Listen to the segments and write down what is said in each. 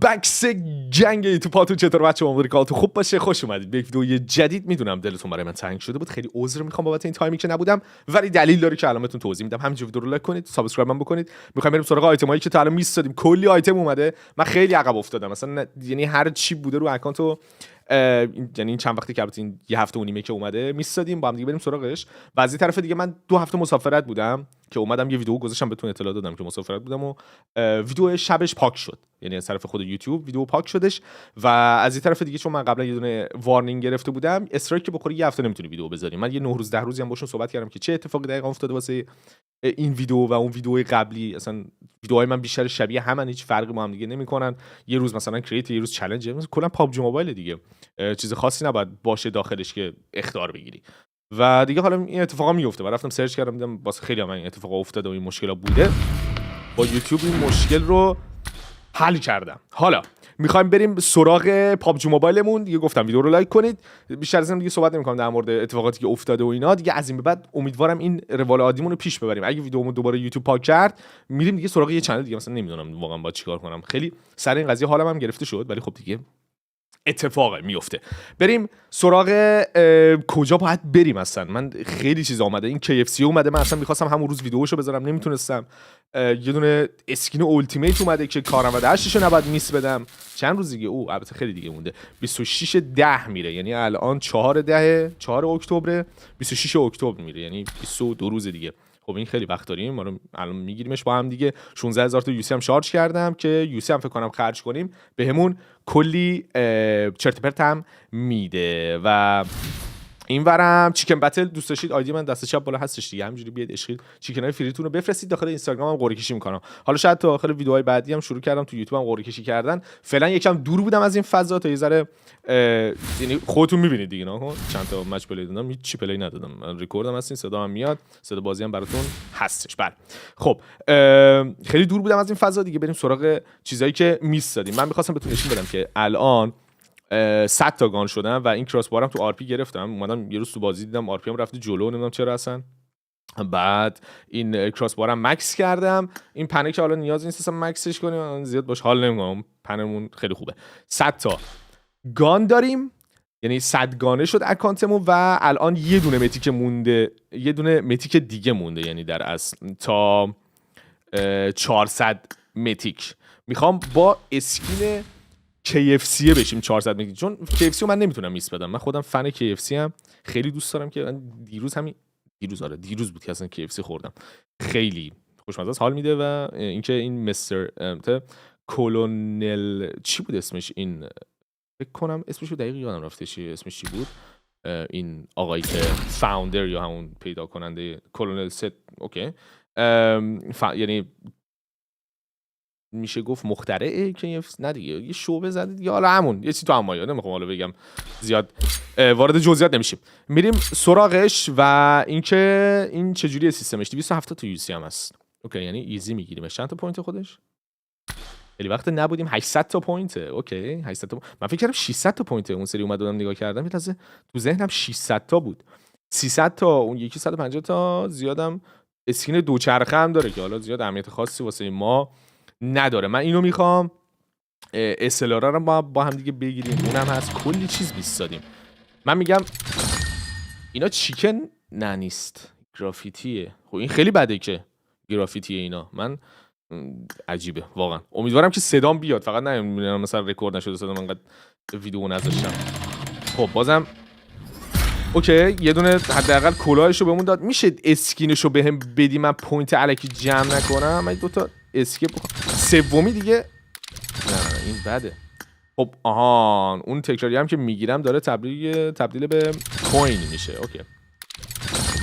بکس جنگ تو پاتون چطور بچه آمریکاتون خوب باشه؟ خوش اومدید به یک ویدیو جدید. میدونم دلتون برای من تنگ شده بود، خیلی عذر میخوام بابت این تایمی که نبودم، ولی دلیل داره که الان بهتون توضیح میدم. همینجوری ویدیو رو لایک کنید، سابسکرایب هم بکنید. میخوایم بریم سراغ آیتم هایی که تا الان میستادیم. کلی آیتم اومده، من خیلی عقب افتادم، مثلا یعنی هر چی بوده رو اکانتو، یعنی این چند وقتی که البته این یه هفته و نیمه که اومده میستادیم با هم دیگه بریم سراغش. و از این طرف دیگه من 2 هفته مسافرت بودم که اومدم یه ویدیو گذاشتم بهتون اطلاع دادم که مسافرت بودم و ویدیو شبش پاک شد، یعنی از طرف خود یوتیوب ویدیو پاک شدش. و از این طرف دیگه چون من قبلا یه دونه وارنینگ گرفته بودم، استرایک که بخوری یه هفته نمیتونی ویدیو بذاری. من یه 9 روز 10 روزی هم باشون صحبت کردم که چه اتفاقی دقیقاً افتاده واسه این ویدیو و اون ویدیو قبلی. اصلا ویدیوهای من بیشتر شبیه همن، هیچ فرقی با هم دیگه نمیکنن. یه روز مثلا کریت، یه روز چالش، کلا پابجی موبایل دیگه، چیز خاصی نباید باشه داخلش که اخطار بگیری. و دیگه حالا این اتفاقا میفته. من رفتم سرچ کردم دیدم واسه خیلی هم این اتفاقا افتاده و این مشکلا بوده. با یوتیوب این مشکل رو حل کردم. حالا میخوایم بریم سراغ پابجی موبایلمون. دیگه گفتم ویدیو رو لایک کنید. بیشتر از این دیگه صحبت نمی‌کنم در مورد اتفاقاتی که افتاده و اینا. دیگه از این به بعد امیدوارم این روال عادیمون رو پیش ببریم. اگه ویدیومون دوباره یوتیوب پاک کرد، میریم دیگه سراغ یه چنل دیگه. مثلا نمیدونم واقعا با چیکار کنم. خیلی سر این قضیه حالم هم گرفته شد، ولی خب دیگه اتفاقی میفته. بریم سراغ کجا باید بریم. اصلا من خیلی چیز اومده، این KFC اومده، من اصلا می‌خواستم همون روز ویدیوشو بذارم نمیتونستم. یه دونه اسکین اولتیمیت اومده که 498 رو نباید میس بدم. چند روز دیگه البته خیلی دیگه مونده، 26/10 میره، یعنی الان 4 اکتبر، 26 اکتبر میره، یعنی 22 روز دیگه. خب این خیلی وقت داریم، ما رو الان میگیریمش با هم دیگه. 16000 تا یوسی هم شارژ کردم که یوسی هم فکر کنم خرج کنیم بهمون کلی چرت پرت هم میده. و این ورم چیکن بتل دوست داشتید، آیدی من دست چپ بالا هستش دیگه، همینجوری بیاید عشقید چیکنای فریتون رو بفرستید. داخل اینستاگرامم قرعه کشی میکنم. حالا شاید تا آخر ویدیوهای بعدی هم شروع کردم تو یوتیوب هم قرعه کشی کردن. فعلا یکم دور بودم از این فضا تا یه ذره، یعنی خودتون میبینید دیگه نه، چند تا مچ پلی دادم، هیچ چی پلی ندادم، من ریکوردم هستین، صدا هم میاد، صدا بازی هم براتون هستش. بله خب خیلی دور بودم از این فضا دیگه. بریم سراغ چیزایی که میس دادیم. من می‌خواستم بهتون نشون بدم که الان 100 تا گان شدم و این کراس بارم تو آر پی گرفتم. اومدم یه روز تو بازی دیدم آر پی ام رفته جلو، نمیدونم چرا اصلا. بعد این کراس بارم مکس کردم. این پنه که حالا نیاز نیست اصلا مکسش کنیم، زیاد باش حال نمی‌کنم، پنمون خیلی خوبه. 100 تا گان داریم، یعنی 100 گانه شد اکانتمون و الان یه دونه متیک مونده، یه دونه متیک دیگه مونده، یعنی در اصل تا 400 متیک. میخوام با اسکین KFC بشیم 400 متیک، چون KFC رو من نمیتونم میس بدم. من خودم فن KFC هم، خیلی دوست دارم که من دیروز بود که اصلا KFC خوردم، خیلی خوشمزه است، حال میده. و اینکه این مستر کلونل چی بود اسمش، این فکر کنم اسمش رو دقیق یادم رفته اسمش چی بود، این آقایی که فاوندر یا همون پیدا کننده کلونل ست، اوکی، یعنی میشه گفت مخترعه که نه دیگه یه شعبه زده دیگه، حالا همون یه چیزی تو همایه، نمیخوام حالا بگم زیاد وارد جزئیات نمیشیم. میریم سراغش و اینکه این چجوری سیستمش. 270 تا یوسی هم هست، اوکی، یعنی ایزی میگیریم. چند تا پوینت خودش؟ خیلی وقت نبودیم. 800 تا پوینت، اوکی 800 تا من فکر کردم 600 تا پوینت. اون سری اومدم نگاه کردم یه لحظه تو ذهنم 600 تا بود. 300 تا اون یکی 150 تا زیادم اسکین دوچرخه هم داره که حالا زیاد اهمیت خاصی واسه ما نداره. من اینو میخوام SLR رو با هم دیگه بگیریم، اونم هست. کلی چیز بیستادیم. من میگم اینا چیکن نه نیست، گرافیتیه. خب این خیلی بده که گرافیتیه اینا. من عجیبه واقعا. امیدوارم که صدام بیاد، فقط نمیدونم مثلا رکورد نشده صدام، انقدر ویدیو نذاشتم. خب بازم اوکی، یه دونه حداقل کلاهشو بهمون داد. میشه اسکینشو بهم بدی من پوینت الکی جمع نکنم؟ من 2 تا اسکیپ بکنم. سومی دیگه نه این بده. خب آهان اون تکراری هم که میگیرم داره تبدیل به کوین میشه. اوکی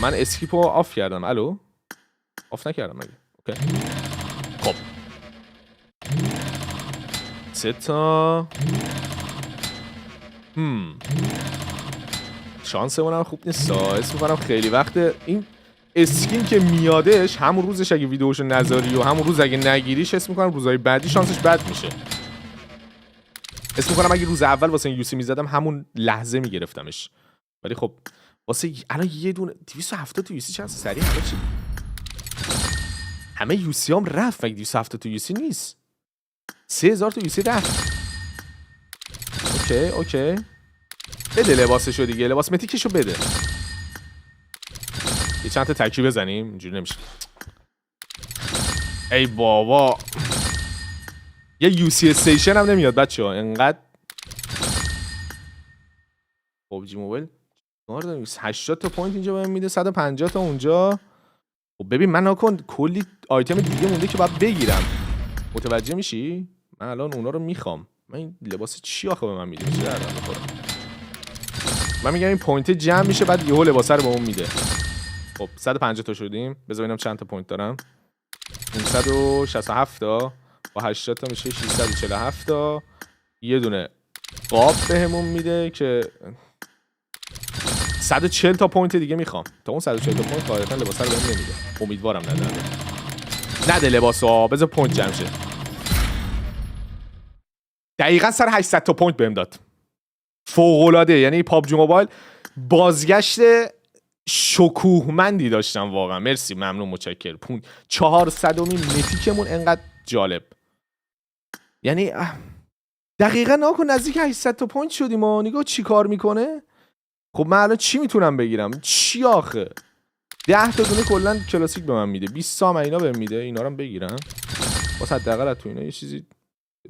من اسکیپو آف کردم. الو آف نکردم مگه؟ اوکی خب 3 تا شانسمون هم خوب نیست. اسم میکنم خیلی وقت این اسکین که میادش همون روزش اگه ویدیوشو نذاری و همون روز اگه نگیریش، اسم میکنم روزهای بعدی شانسش بد میشه. اسم میکنم اگه روز اول واسه این یوسی میزدم همون لحظه میگرفتمش، ولی خب واسه الان یه دونه 270 تا یوسی چند سریع همه چی، همه یوسی هم رفت، مگه 270 تا یوسی نیست؟ 3000 تا یوسی رفت. اوکی بده لباسشو دیگه، لباس متیکشو بده. یه چند تا تکی بزنیم، اینجوری نمیشه. ای بابا یه یوسی استیشن هم نمیاد بچه‌ها انقدر. پابجی موبایل 80 تا پوینت اینجا بهم میده، 150 تا اونجا. خب ببین من نکن کلی آیتم دیگه مونده که باید بگیرم، متوجه میشی؟ من الان اونا رو میخوام. من این لباس چی آخه به من میده؟ چی دردم بخوره؟ من میگم این پوینت جمع میشه بعد یهو لباسه رو به اون میده. خب 150 تا شدیم، بذار ببینم چند تا پوینت دارم. 567 تا با 80 تا میشه 647 تا. یه دونه قاب بهمون میده که 140 تا پوینت دیگه میخوام. تا اون 140 تا پوینت قاعدتا لباسه رو بهم نمیده. امیدوارم نده لباسو، بذار پوینت جمع شه. دقیقاً سر 800 تا پوینت بهم داد. فوق‌العاده. یعنی پابجی موبایل بازگشت شکوهمندی داشتم واقعا. مرسی، ممنون، متشکر. 400مین متیکمون انقدر جالب. یعنی دقیقاً ناکن نزدیک 800 تا پوینت شدیم و نگاه چی کار میکنه. خب من الان چی میتونم بگیرم؟ چی آخه؟ 10 تا دونه کلا کلاسیک به من میده، 20 تا اینا بهم میده. اینا رو بگیرم واسه حداقل تو اینا یه چیزی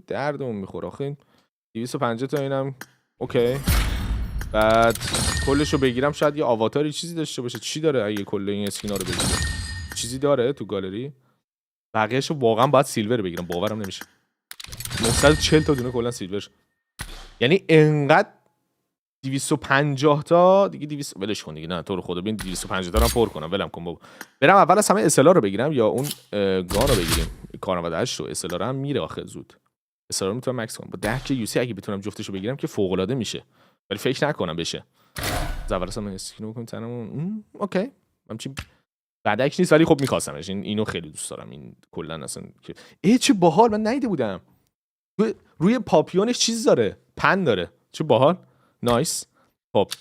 دردمون میخوره. آخه 250 تا اینم اوکی. بعد کلشو بگیرم شاید یه آواتاری چیزی داشته باشه. چی داره اگه کل این اسکینا رو بگیره؟ چیزی داره تو گالری؟ بقیه‌شو واقعا باید سیلور بگیرم، باورم نمیشه. 940 تا دونه کلا سیلور. یعنی انقدر 250 تا دیگه 200 ولش کن دیگه. نه تو رو خدا ببین 250 تا رو پر کنم، ولم کن بابا. برم اول از همه اسلا رو بگیرم یا اون گان رو بگیریم. کار 98 رو اسلا هم میره آخه زود. اسلا رو میتونم مکس کنم با 10 که یوسی. اگه بتونم جفتشو بگیرم که فوق العاده میشه، ولی فکر نکنم بشه. از اول اصلا اسکینو بکنم تنمون. اوکی همچین بعدک نیست ولی خب می‌خواستمش. اینو خیلی دوست دارم. این کلا اصلا که چه باحال. من ندیده بودم روی پاپیونش چیز داره، پن داره. چه باحال. نایس. خب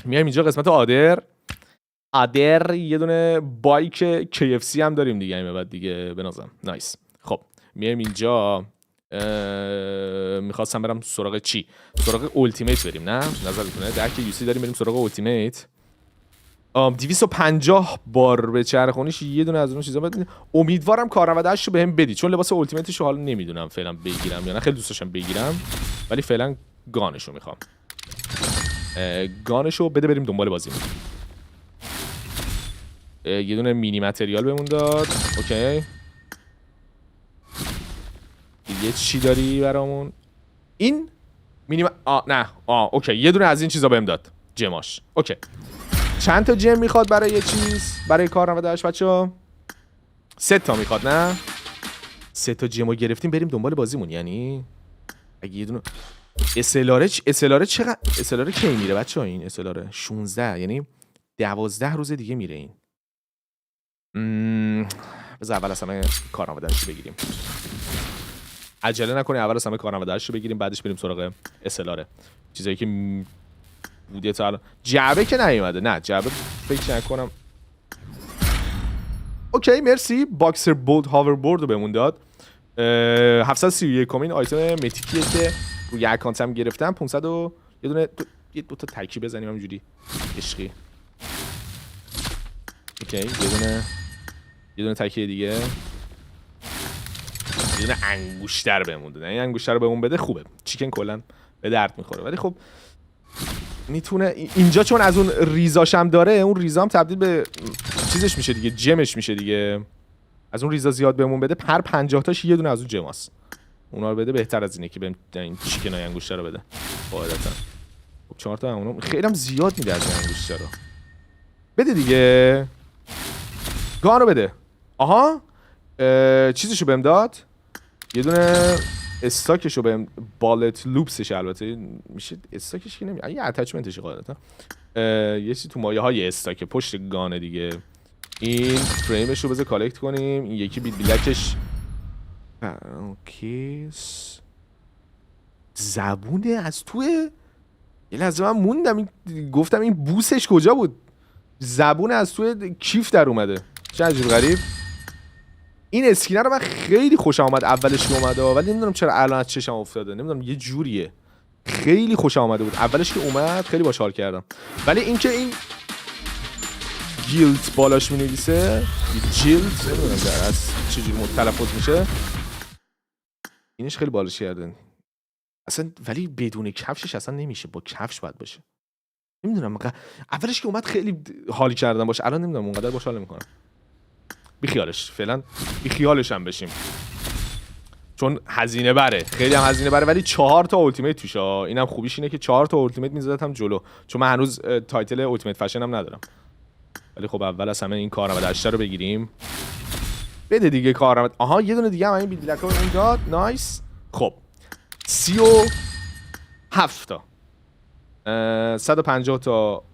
میایم اینجا قسمت آدر. یه دونه بایک KFC هم داریم دیگه. این بعد دیگه بنازم. نایس. خب میایم اینجا. میخواستم برم سراغ چی؟ سراغ التیمیت بریم. نه نظرتونه؟ درک یوسی داریم بریم سراغ التیمیت. 250 بار به چرخونیش یه دونه از اون چیزا بده. امیدوارم کارآمدش رو بهم بدی، چون لباس التیمیتش رو حالا نمیدونم فعلا بگیرم یا نه. خیلی دوست داشتم بگیرم ولی فعلا گانش رو میخوام. گانش رو بده بریم دنبال بازی. یه دونه مینی متریال بهمون داد. اوکی دیگه چی داری برامون؟ این مینی نه اوکی یه دونه از این چیزا بهم داد. جماش. اوکی چند تا جم میخواد برای یه چیز؟ برای کار 98 بچه‌ها 3 تا میخواد. نه 3 تا جمو گرفتیم بریم دنبال بازیمون. یعنی اگه یه دونه اسلاره چقدر اسلاره کی میره بچه‌ها؟ این اسلاره 16 یعنی 12 روز دیگه میره این. بذار اول از همه کار 98 بگیریم. عجله نکنی، اول از همه کار 98 بگیریم بعدش بریم سراغ اسلاره. چیزایی که بوده تا الان. جعبه که نیومده. نه جعبه فکر نکنم. اوکی مرسی. باکسر بولد هاوربورد رو بهمون داد. 731 کمین آیتم متیکیه که روی اکانتم گرفتم. 500 و یه دونه یه دو تا تکی بزنیم همینجوری عشقی. اوکی یه دونه تکی دیگه. یه دونه انگشتر بهمون داد. این انگشتر رو بهمون بده خوبه. چیکن کلا به درد میخوره ولی خب میتونه اینجا چون از اون ریزاش هم داره، اون ریزا هم تبدیل به چیزش میشه دیگه، جمش میشه دیگه. از اون ریزا زیاد بهمون بده، هر 50 تاش یه دونه از اون جماست. اونا رو بده بهتر از اینه که بهم این چیکنای انگشتر رو بده قاعدتا. خب 4 تا اونم خیلی هم زیاد میده از این انگشتر رو. بده دیگه. گان رو بده. آها چیزشو بهم داد. یه دونه استاکشو بهم بالت لوپسش البته میشه استاکش که نمیشه. یه اتچمنتش قاعدتا. یه چیزی تو مایه‌های استاک پشت گانه دیگه. این فریمش رو بذار کالکت کنیم. این یکی بیت بلکش اوکی. زبونه از توی یه لحظه من موندم. گفتم این بوسش کجا بود؟ زبون از توی کیف در اومده. چه عجیب غریب. این اسکینر رو من خیلی خوشم اومد اولش که اومده، ولی نمیدونم چرا الان از چشم افتاده، نمیدونم یه جوریه. خیلی خوشم اومده بود اولش که اومد، خیلی باحال کردم. ولی اینکه این گیلد بالاش می‌نویسه، جیلد، نمیدونم در از چجوری تلفظ میشه، اینش خیلی بالاش کردن اصلا. ولی بدون کفشش اصلا نمیشه، با کفش باید باشه. نمیدونم اولش که اومد خیلی حالی کردم باشه، الان نمیدونم اونقدر باش حال نمیکنم. بی خیالش فعلا، بی خیالش هم بشیم، چون هزینه بره، خیلی هم هزینه بره. ولی 4 تا التیمیت توشه، اینم خوبیش اینه که 4 تا التیمیت میزدم جلو، چون من هنوز تایتل التیمیت فشن هم ندارم. ولی خب اول از همه این کارآمد رو بگیریم. بده دیگه کارآمد. آها یه دونه دیگه هم این بیدلکا اون داد. نایس. خب 37 تا 150 تا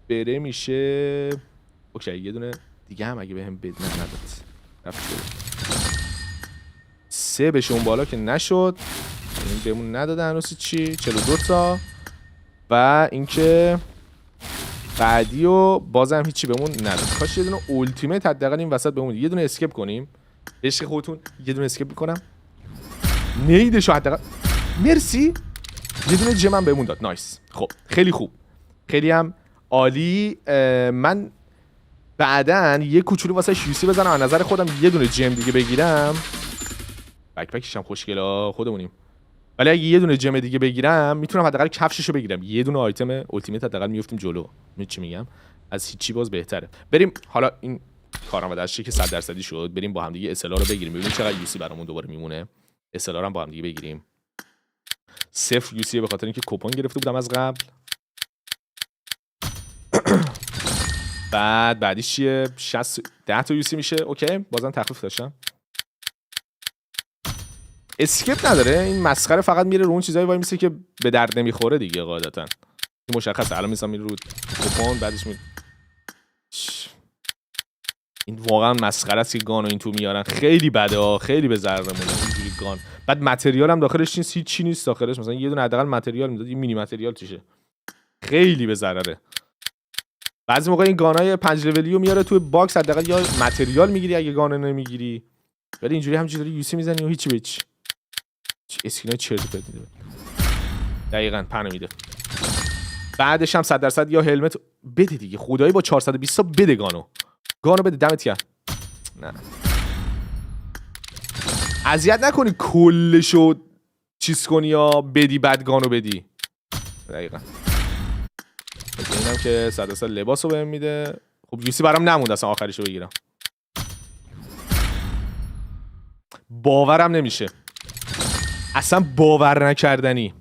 بره میشه. اوکی یه دونه دیگه هم اگه بهم بد نداد رفت 3 بشه اون بالا که نشد، این بهمون نداده هنوز چی. 42 تا و اینکه بعدی و بازم هیچی بهمون نداد. کاش یه دونه التیمیت حداقل این وسط بهمون. یه دونه اسکیپ کنیم عشق خودتون، یه دونه اسکیپ میکنم نیدشو حداقل. مرسی. یه دونه جم هم بهمون داد. نایس. خب خیلی خوب، خیلی هم عالی. من بعدن یه کوچولو واسه یوسی بزنم، از نظر خودم یه دونه جم دیگه بگیرم. بکپکش هم خوشگلا خودمونیم، ولی اگه یه دونه جم دیگه بگیرم میتونم حداقل کفششو بگیرم. یه دونه آیتم التیمیت حداقل میافتیم جلو. میدونی چی میگم؟ از هیچی باز بهتره. بریم حالا این کارآمدش که 100% شد، بریم با هم دیگه اسلا رو بگیریم، ببینیم چقدر یوسی برامون دوباره میمونه. اسلا رو هم با هم دیگه بگیریم. 0 یوسی به خاطر اینکه کوپن گرفته بودم از قبل. بعدیش چیه؟ 10 تا یوسی میشه. اوکی بازم تخفیف داشتم. اسکیپ نداره این مسخره، فقط میره رو اون چیزایی وای میسه که به درد نمیخوره دیگه قاعدتا. این مشخصه الان میسم میره رو کوپن، بعدش این واقعا مسخره است که گانو این تو میارن. خیلی بده ها، خیلی به ضررمونه اینجوری گان. بعد متریال هم داخلش نیست، هیچ چی نیست داخلش. مثلا یه دونه حداقل متریال میداد، یه مینی متریال توشه. خیلی به ضرره. بعضی موقع این گانای 5 لولی رو میاره توی باکس، حداقل یا متریال میگیری اگه گانو نمیگیری، ولی اینجوری همینجوری یوسی میزنی و هیچی به هیچ. اسکینای چرت و پرت میده. دقیقاً پنه میده. بعدش هم 100% یا هلمت بده دیگه خدایی، با 420 تا بده گانو بده دمت گرم. نه اذیت نکنی کلشو چیز کنی یا بدی بعد گانو بدی. دقیقاً اینم که 100% لباسو بهم میده. خب یوسی برام نموند اصلا آخریشو بگیرم. باورم نمیشه، اصلا باور نکردنی.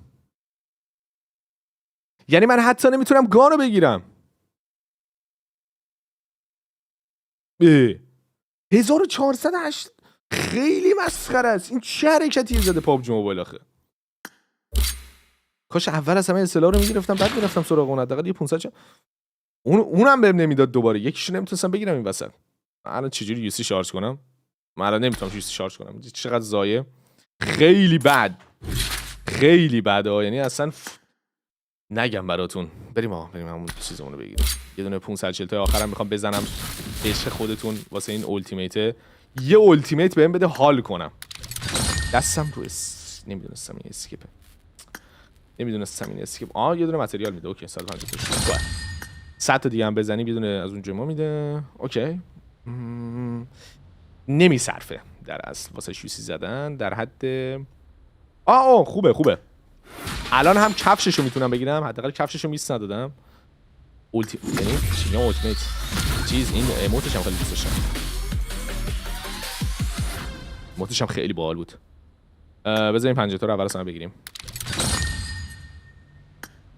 یعنی من حتی نمیتونم گانو بگیرم. 1408 خیلی مسخره است. این چه حرکتیه زده پابجی موبایل آخه. کاش اول از همه اصطلاح رو میگرفتم بعد میرفتم سراغ اون. حداقل یه 500 اونم بهم نمیداد دوباره. یکیشو نمیتونستم بگیرم این وسط. الان چجوری یوسی شارژ کنم؟ من الان نمیتونم یوسی شارژ کنم. چقدر ضایع. خیلی بد، خیلی بده. یعنی اصلا نگم براتون. بریم همون چیزمون رو بگیریم. یه دونه 540 تا آخرام میخوام بزنم عشق خودتون واسه این التیمیت. یه التیمیت بهم بده حال کنم. دستم رو نمیدونستم این اسکیپه. یه دونه متریال میده. اوکی 150 تا 100 تا دیگه هم بزنیم یه دونه از اون جما میده. اوکی نمیصرفه در اصل واسه یوسی زدن در حد. خوبه. الان هم کفششو میتونم بگیرم، حداقل کفششو میس ندادم. یعنی چی التیمیت چیز این ایموتش هم خیلی دوست داشتم. ایموتش هم خیلی باحال بود. بذاریم 50 تا رو اول اصلا بگیریم.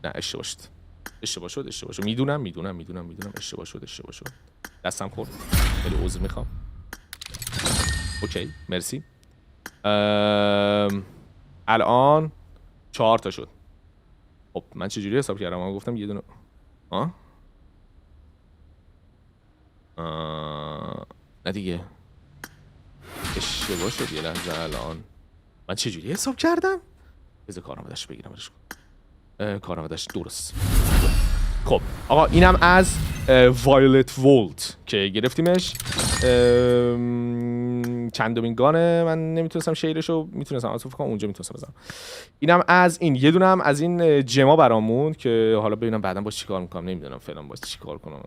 نه اشتباه شد. میدونم اشتباه شد. دستم خورد. خیلی عذر میخوام. اوکی مرسی. الان 4 تا شد. خب من چجوری حساب کردم؟ من گفتم یه دونه. نه دیگه اشتباه شد. یه لحظه الان من چجوری حساب کردم؟ بذار کارآمدش بگیرم. کارآمدش درست. خب آقا اینم از وایلت وولت که گرفتیمش. چندمین گانه من نمیتونستم شیرشو میتونستم اصلا فکر کنم اونجا میتونستم بزنم. اینم از این، یه دونه هم از این جما برامون که حالا ببینم بعدا باش چیکار میکنم، نمیدونم فعلا باش چیکار کنم.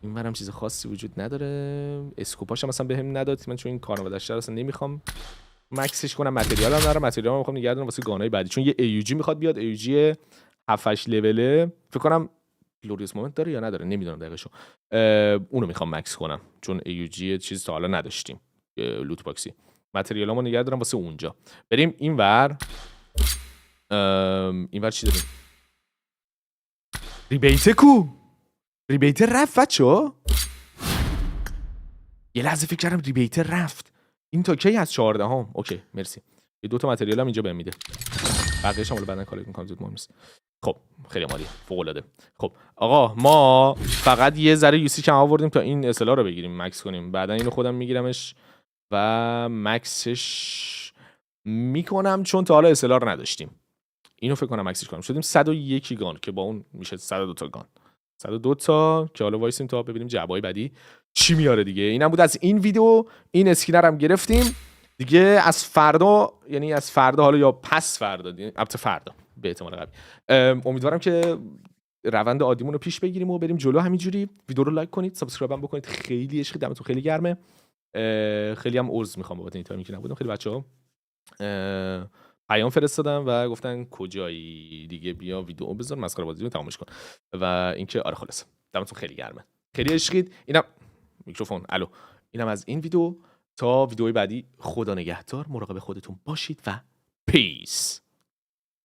این برام چیز خاصی وجود نداره. اسکوپاش هم مثلا بهم نداد، من چون این کارنواده‌اش اصلا نمیخوام مکسش کنم. متریال هم دارم، متریال هم میخوام نگه دارم واسه گانای بعدی، چون یه ایوجی میخواد بیاد، ایوجی 7 8 لوله فکر کنم. گلوریوس مومنت داره یا نداره نمیدونم دقیقشو. اونو میخوام مکس کنم چون ایوجی چیز تا حالا نداشتیم، لوت باکسی. متریالامو نگه دارم واسه اونجا. بریم اینور. اینور چی داریم؟ ریبیت کو؟ ریبیت رفت بچه‌ها؟ یه لحظه فکر کردم ریبیت رفت. این تا کی از 14 هم؟ اوکی مرسی. یه دو تا متریال هم اینجا بهم میده. بقیه‌اش هم بعداً کالکت می‌کنم، زود مهم نیست. خب خیلی عالی، فوق‌العاده. خب آقا ما فقط یه ذره یوسی کم آوردیم تا این اصلا رو بگیریم، مکس کنیم. بعداً اینو خودم میگیرمش و مکسش میکنم چون تا حالا اصلا رو نداشتیم. اینو فکر کنم مکسش کنم. شدیم 101 گان که با اون میشه 102 تا گان. 102 تا که حالا وایسیم تا ببینیم جوابای بعدی چی میاره دیگه. اینم بود از این ویدیو. این اسکینر هم گرفتیم دیگه. از فردا، یعنی از فردا حالا یا پس فردا، البته فردا به احتمال قوی، امیدوارم که روند عادیمون رو پیش بگیریم و بریم جلو. همینجوری ویدیو رو لایک کنید، سابسکرایب هم بکنید. خیلی عشق، دمتون خیلی گرمه. خیلی هم عذر میخوام بابت این تایمی که نبودم. خیلی بچه‌ها پیام فرستادم و گفتن کجایی دیگه، بیا ویدیو بذار مسخره بازی رو تمامش کن. و اینکه آره خلاص دمتون خیلی گرمه، خیلی عشقید. اینم میکروفون الو. اینم از این ویدیو. تا ویدیوی بعدی خدا نگهدار، مراقب خودتون باشید و پیس.